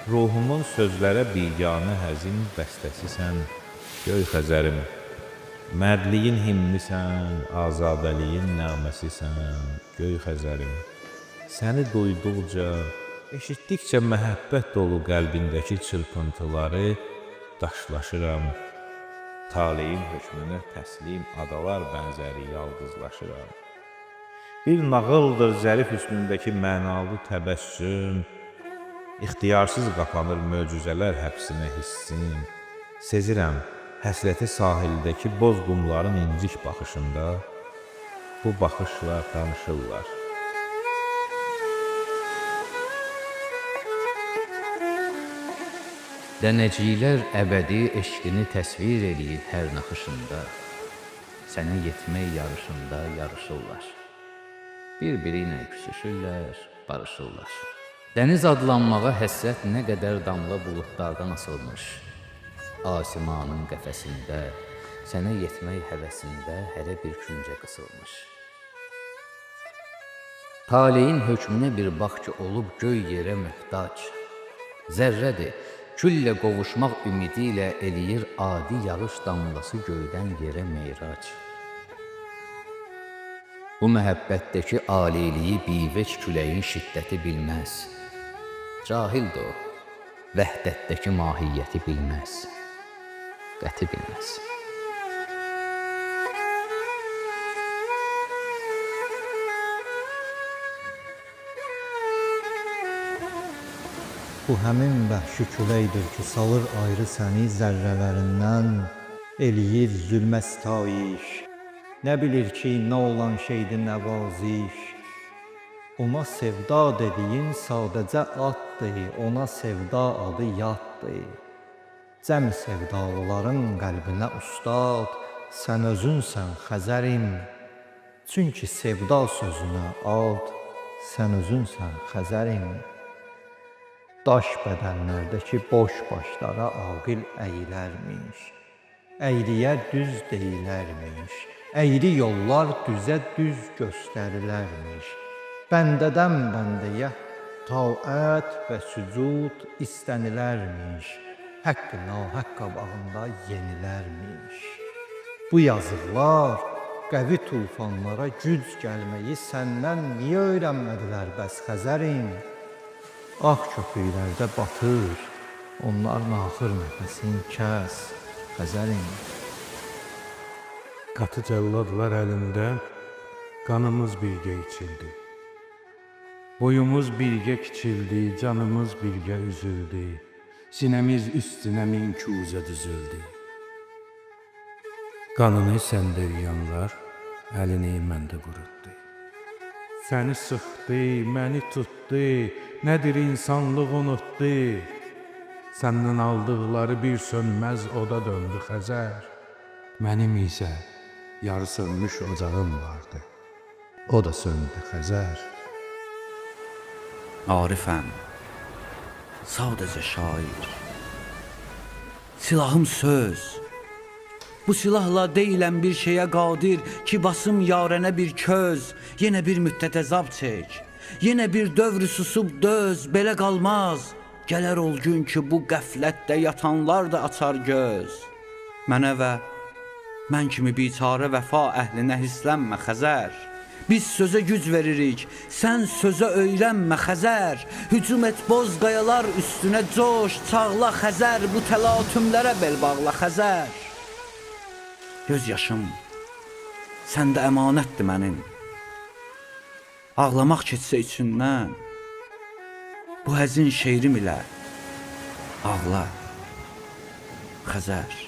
Ruhumun sözlərə biganə həzin bəstəsisən, göy Xəzərim. Mərdliyin himnisən, azadəliyin nəğməsisən, göy Xəzərim. Səni duyduqca, eşitdikcə məhəbbət dolu qəlbindəki çırpıntıları daşlaşıram. Taleyin hökmünə təslim adalar bənzəri yalqızlaşıram. Bir nağıldır zərif üstündəki mənalı təbəssüm, İxtiyarsız qapanır möcüzələr həbsinə hissim. Sezirəm, həsrəti sahildəki boz qumların incik baxışında bu baxışla tanışırlar. Dənəciklər əbədi eşqini təsvir eləyir hər naxışında. Sənə yetmək yarışında yarışırlar. Bir-biri ilə küsüşürlər, barışırlar. Dəniz adlanmağa həsrət nə qədər damla buludlardan asılmış. Asimanın qəfəsində, sənə yetmək həvəsində hərə bir küncə qısılmış. Taleyin hökmünə bir bax ki, olub göy yerə möhtac. Zərrədir, küllə qovuşmaq ümidi ilə eləyir adi yağış damlası göydən yerə meyrac. Bu məhəbbətdəki aliliyi bivec küləyin şiddəti bilməz. Cahildir o, vəhdətdəki mahiyyəti bilməz, qəti bilməz. Bu həmin vəhşi küləkdir ki, salır ayrı səni zərrələrindən, eləyir zülmə sitayiş. Nə bilir ki, nə olan şeydir nəvaziş. Ona sevda dediyin sadəcə addır, ona sevda adı yaddır. Cəm sevdalıların qəlbinə ustad, sən özünsən Xəzərim. Çünki sevda sözünə ad, sən özünsən Xəzərim. Daş bədənlərdəki boş başlara aqil əyilərmiş. Əyriyə düz deyilərmiş. Əyri yollar düzə düz göstərilərmiş. Bəndədən bəndəyə taət və sücud istənilərmiş. Həqqi nahəq qabağında yenilərmiş. Bu yazıqlar qəvi tufanlara güc gəlməyi səndən niyə öyrənmədilər bəs Xəzərim? Ağ köpüklərdə batır, onların axır nəfəsin kəs Xəzərim. Qatı cəlladlar əlində qanımız birgə içildi. Boyumuz birgə kiçildi, canımız birgə üzüldü. Sinəmiz üstünə min küzə düzüldü. Qanını səndə yuyanlar, əlini məndə qurutdu. Səni sıxdı, məni tutdu, nədir insanlıq unutdu. Səndən aldıqları bir sönməz oda döndü Xəzər. Mənim isə yarı sönmüş ocağım vardı, o da söndü Xəzər. Arifəm, sadəcə şair. Silahım söz. Bu silahla deyiləm bir şeyə qadir ki, basım yarənə bir köz, yenə bir müddət əzab çək. Yenə bir dövr susub döz, belə qalmaz. Gələr ol gün ki, bu qəflətdə yatanlar da açar göz. Mənə və mən kimi biçarə vəfa əhlinə hislənmə Xəzər. Biz sözə güc veririk, sən sözə öyrənmə Xəzər. Hücum et boz qayalar üstünə coş, çağla Xəzər. Bu təlatümlərə bel bağla Xəzər. Göz yaşım səndə əmanətdir mənim. Ağlamaq keçsə içindən, bu həzin şeirim ilə ağla Xəzər.